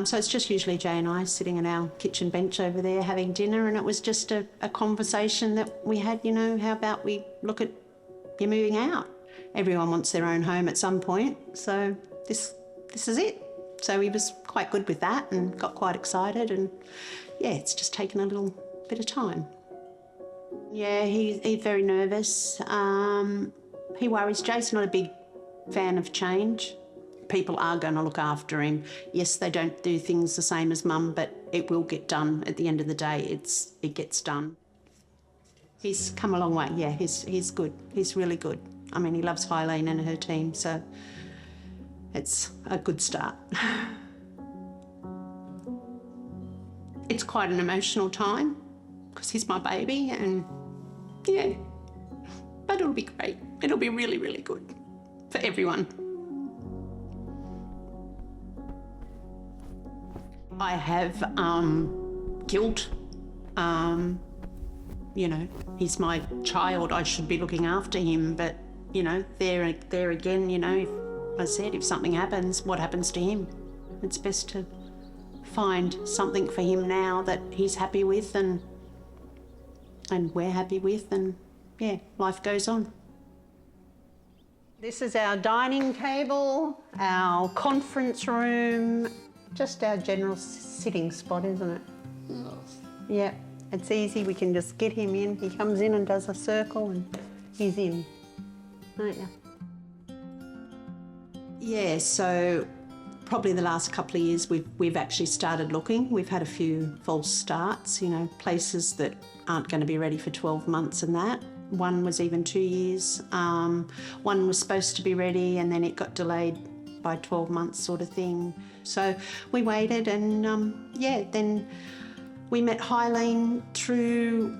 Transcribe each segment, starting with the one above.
So it's just usually Jay and I sitting on our kitchen bench over there having dinner, and it was just a conversation that we had, you know, how about we look at you moving out? Everyone wants their own home at some point, so this is it. So he was quite good with that and got quite excited, and yeah, it's just taken a little bit of time. Yeah, he's very nervous. He worries. Jay's not a big fan of change. People are going to look after him. Yes, they don't do things the same as Mum, but it will get done at the end of the day. It gets done. He's come a long way. Yeah, he's good. He's really good. I mean, he loves Eileen and her team, so it's a good start. It's quite an emotional time because he's my baby, and yeah, but it'll be great. It'll be really, really good for everyone. I have guilt. You know, he's my child. I should be looking after him, but you know, there again, you know, if something happens, what happens to him? It's best to find something for him now that he's happy with and we're happy with, and yeah, life goes on. This is our dining table, our conference room, just our general sitting spot, isn't it? Yes. Yeah, it's easy. We can just get him in. He comes in and does a circle and he's in, aren't you? Yeah, so probably the last couple of years we've actually started looking. We've had a few false starts, you know, places that aren't going to be ready for 12 months and that. One was even 2 years. One was supposed to be ready and then it got delayed by 12 months sort of thing. So we waited and yeah, then we met Eileen through,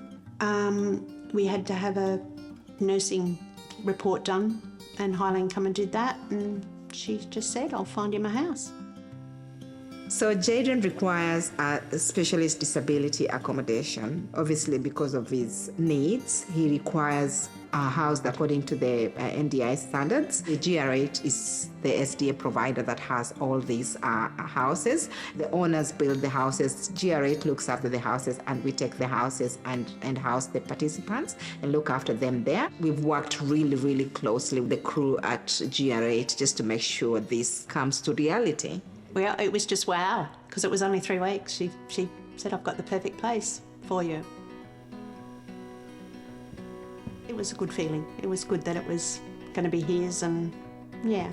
we had to have a nursing report done and Eileen come and did that, and she just said, I'll find him a house. So Jayden requires a specialist disability accommodation. Obviously, because of his needs, he requires a house according to the NDIS standards. The GR8 is the SDA provider that has all these houses. The owners build the houses. GR8 looks after the houses, and we take the houses and house the participants and look after them there. We've worked really, really closely with the crew at GR8 just to make sure this comes to reality. Well, it was just wow, because it was only 3 weeks. She said, I've got the perfect place for you. It was a good feeling. It was good that it was going to be his, and yeah,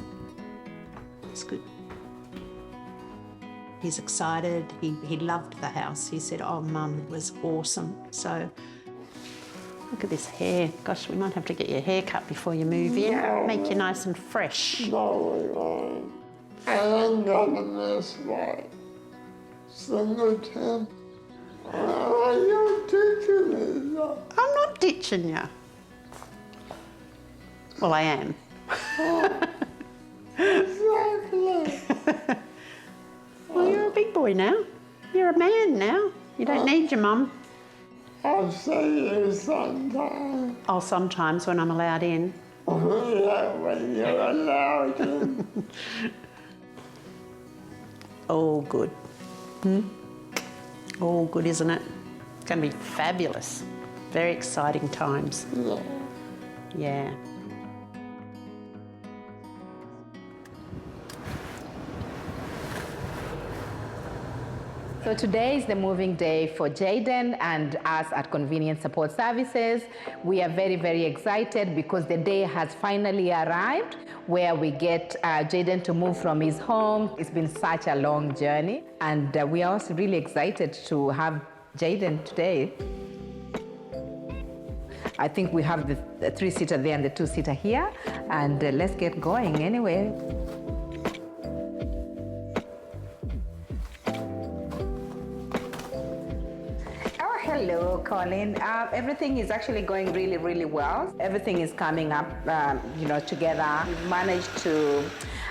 it's good. He's excited. He loved the house. He said, oh, Mum, it was awesome. So look at this hair. Gosh, we might have to get your hair cut before you move in. No. Make you nice and fresh. No. I ain't gonna miss my single time. You're teaching me. I'm not ditching you. Well, I am. Exactly. Well, you're a big boy now. You're a man now. You don't need your mum. I'll see you sometime. Oh, sometimes when I'm allowed in. Yeah, when you're allowed in. All good. All good, isn't it? It's going to be fabulous. Very exciting times. Yeah. Yeah. So today is the moving day for Jayden and us at Convenient Support Services. We are very, very excited because the day has finally arrived where we get Jayden to move from his home. It's been such a long journey, and we are also really excited to have Jayden today. I think we have the 3-seater there and the 2-seater here, and let's get going anyway. Hello, Colin. Everything is actually going really, really well. Everything is coming up, together. We've managed to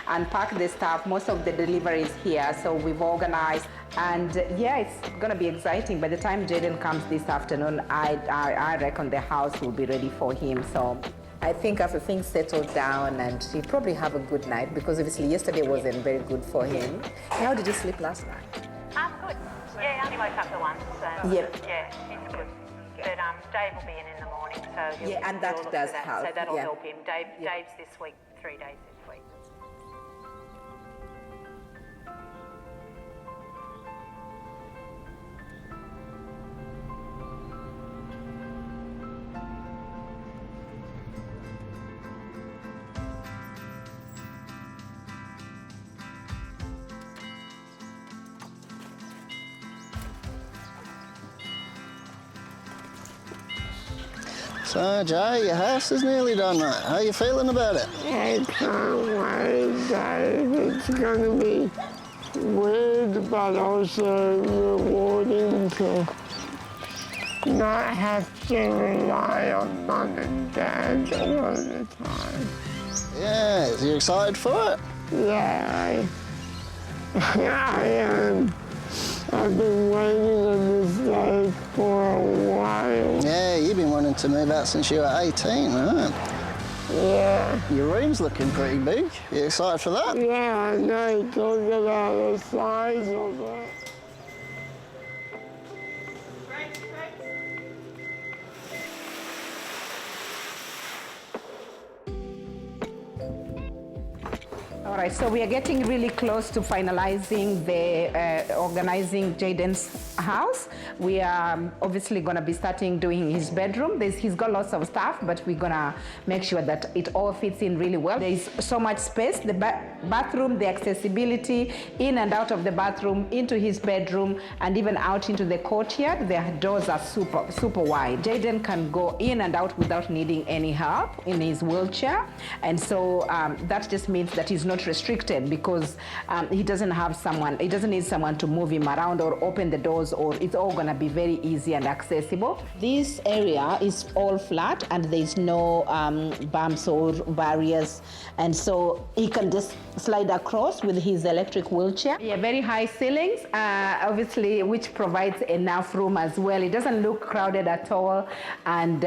unpack the stuff. Most of the deliveries here, so we've organized. And yeah, it's gonna be exciting. By the time Jayden comes this afternoon, I reckon the house will be ready for him. So I think after things settle down and he'll probably have a good night, because obviously yesterday wasn't very good for him. How did you sleep last night? Good. Yeah, I only woke up the once. Yep. Yeah, it's good. But Dave will be in the morning, so he'll, Yeah, and that he'll look does for that. help, So that'll yeah. help him. Dave's this week, 3 days this week. So, Jay, your house is nearly done, mate. How are you feeling about it? I can't wait, Dave. It's going to be weird, but also rewarding to not have to rely on Mum and Dad all the time. Yeah, are you excited for it? Yeah, I am. I've been waiting on this day for a while. Yeah, you've been wanting to move out since you were 18, right? Yeah. Your room's looking pretty big. You excited for that? Yeah, I know. Talk about the size of it. All right, so we are getting really close to finalizing the organizing Jayden's house. We are obviously going to be starting doing his bedroom. He's got lots of stuff, but we're going to make sure that it all fits in really well. There is so much space, the bathroom, the accessibility in and out of the bathroom, into his bedroom, and even out into the courtyard. The doors are super wide. Jayden can go in and out without needing any help in his wheelchair. And so that just means that he's not restricted, because he doesn't need someone to move him around or open the doors, or it's all going to be very easy and accessible. This area is all flat and there's no bumps or barriers, and so he can just slide across with his electric wheelchair. Yeah, very high ceilings, obviously, which provides enough room as well. It doesn't look crowded at all, and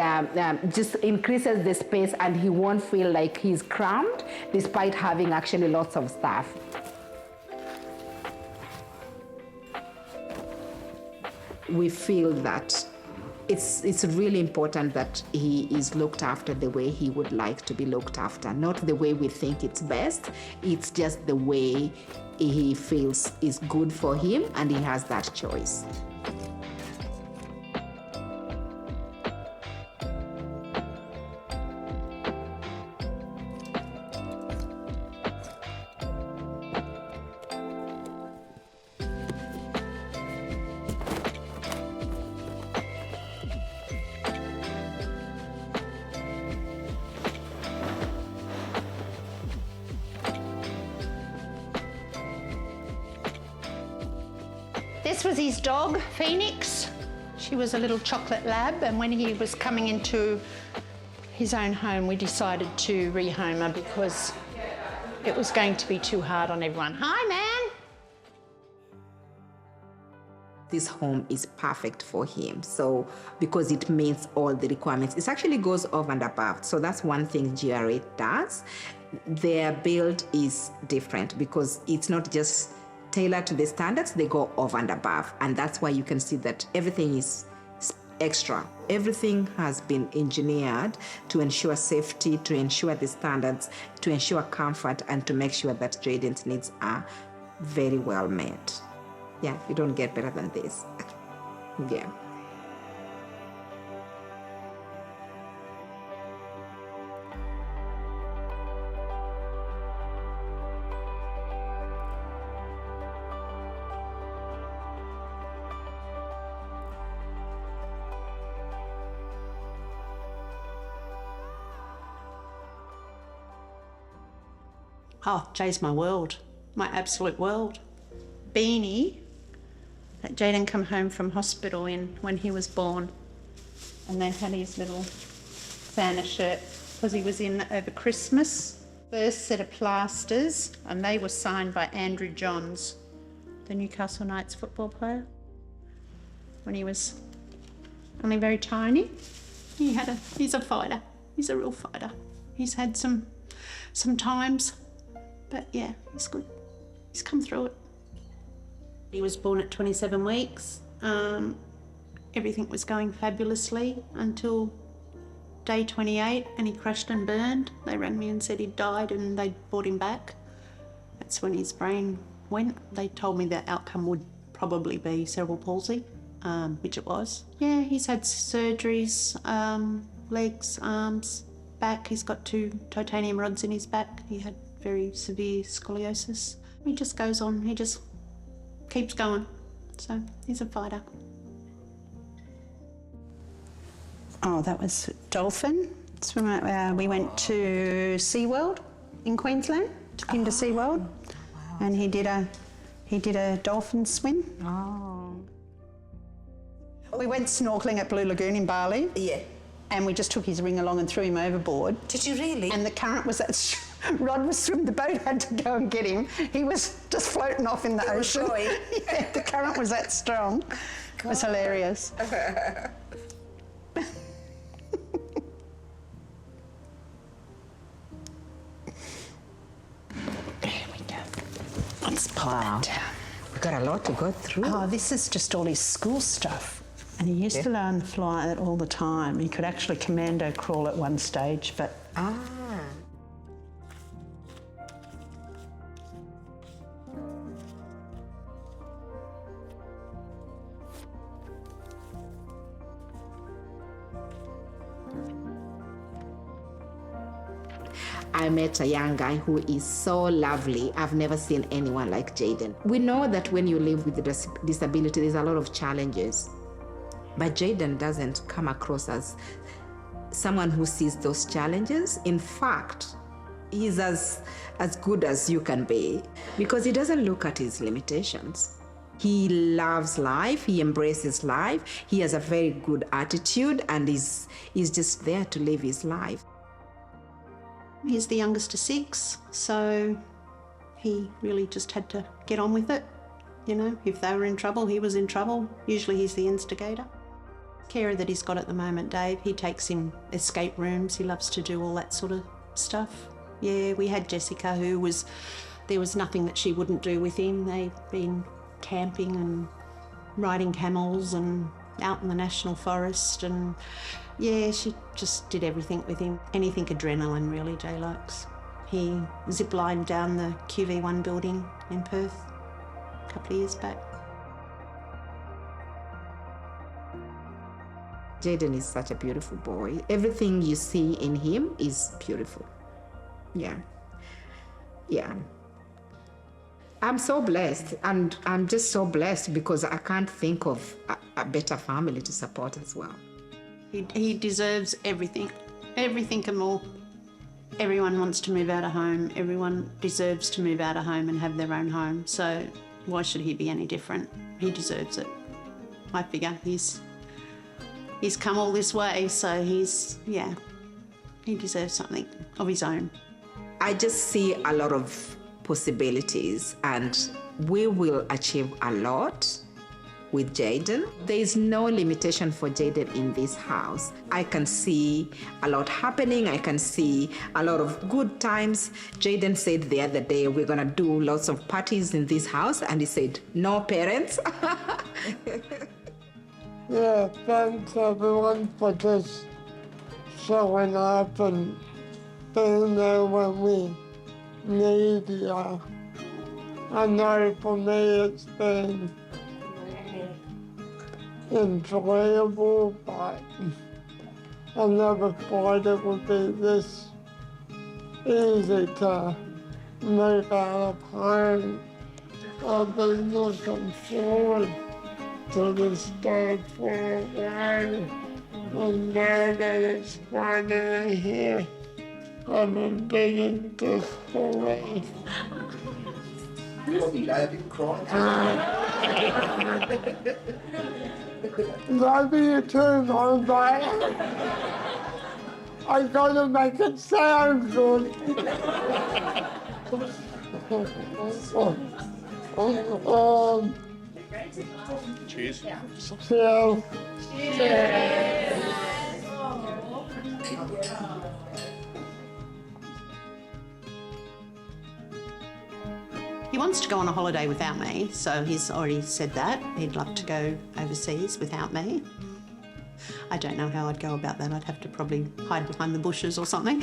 just increases the space, and he won't feel like he's cramped despite having actually lots of stuff. We feel that it's really important that he is looked after the way he would like to be looked after, not the way we think it's best. It's just the way he feels is good for him, and he has that choice. This was his dog, Phoenix. She was a little chocolate lab, and when he was coming into his own home, we decided to rehome her because it was going to be too hard on everyone. Hi, man. This home is perfect for him, so because it meets all the requirements. It actually goes over and above, so that's one thing GR8 does. Their build is different because it's not just tailored to the standards, they go over and above, and that's why you can see that everything is extra. Everything has been engineered to ensure safety, to ensure the standards, to ensure comfort, and to make sure that Jayden's needs are very well met. Yeah, you don't get better than this. Yeah. Oh, Jay's my world, my absolute world. Beanie that Jayden come home from hospital in when he was born, and they had his little Santa shirt because he was in over Christmas. First set of plasters, and they were signed by Andrew Johns, the Newcastle Knights football player, when he was only very tiny. He's a fighter. He's a real fighter. He's had some times, but yeah, he's good. He's come through it. He was born at 27 weeks. Everything was going fabulously until day 28, and he crashed and burned. They rang me and said he'd died and they'd brought him back. That's when his brain went. They told me the outcome would probably be cerebral palsy, which it was. Yeah, he's had surgeries, legs, arms, back. He's got 2 titanium rods in his back. He had very severe scoliosis. He just goes on, he just keeps going. So he's a fighter. Oh, that was dolphin. We went to SeaWorld in Queensland. Took him to SeaWorld, and he did a dolphin swim. Oh. We went snorkelling at Blue Lagoon in Bali. Yeah. And we just took his ring along and threw him overboard. Did you really? And the current was that Rod was swimming. The boat had to go and get him. He was just floating off in the ocean. Yeah, the current was that strong. It was hilarious. Let's pull that down. We've got a lot to go through. Oh, this is just all his school stuff. And he used to learn to fly it all the time. He could actually commando crawl at one stage, but... I met a young guy who is so lovely. I've never seen anyone like Jayden. We know that when you live with a disability, there's a lot of challenges. But Jayden doesn't come across as someone who sees those challenges. In fact, he's as good as you can be because he doesn't look at his limitations. He loves life, he embraces life, he has a very good attitude, and he's just there to live his life. He's the youngest of 6, so he really just had to get on with it. You know, if they were in trouble, he was in trouble. Usually he's the instigator. Carer that he's got at the moment, Dave, he takes him escape rooms. He loves to do all that sort of stuff. Yeah, we had Jessica, there was nothing that she wouldn't do with him. They'd been camping and riding camels and out in the national forest, and yeah, she just did everything with him. Anything adrenaline, really, Jay likes. He zip-lined down the QV1 building in Perth a couple of years back. Jayden is such a beautiful boy. Everything you see in him is beautiful. Yeah. Yeah. I'm so blessed, and I'm just so blessed because I can't think of a better family to support as well. He deserves everything and more. Everyone wants to move out of home. Everyone deserves to move out of home and have their own home. So why should he be any different? He deserves it. I figure he's come all this way, so he deserves something of his own. I just see a lot of possibilities, and we will achieve a lot with Jayden. There is no limitation for Jayden in this house. I can see a lot happening. I can see a lot of good times. Jayden said the other day, we're gonna do lots of parties in this house, and he said, no parents. Yeah, thanks everyone for just showing up and being there when we need you. I know for me it's been enjoyable, but I never thought it would be this easy to move out of home. I've been looking forward to this day for a while, and now that it's finally here, I'm beginning to believe. Love you too, Mom, but I gotta make it sound good. Cheers. Cheers. Cheers. He wants to go on a holiday without me, so he's already said that. He'd love to go overseas without me. I don't know how I'd go about that. I'd have to probably hide behind the bushes or something,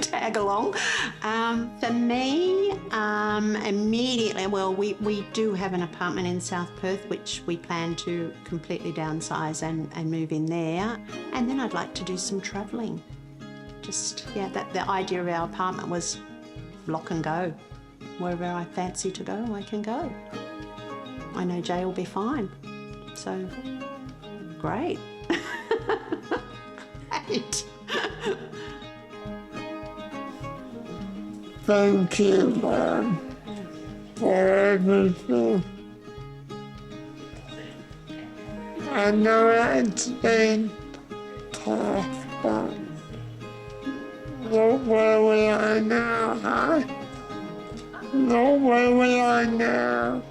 tag along. For me, immediately, well, we do have an apartment in South Perth, which we plan to completely downsize and move in there. And then I'd like to do some travelling. Just, yeah, the idea of our apartment was lock and go. Wherever I fancy to go, I can go. I know Jay will be fine. So, great. Great. Thank you, Mom, for everything. I know it's been tough, but look where we are now, huh? Look where we are now.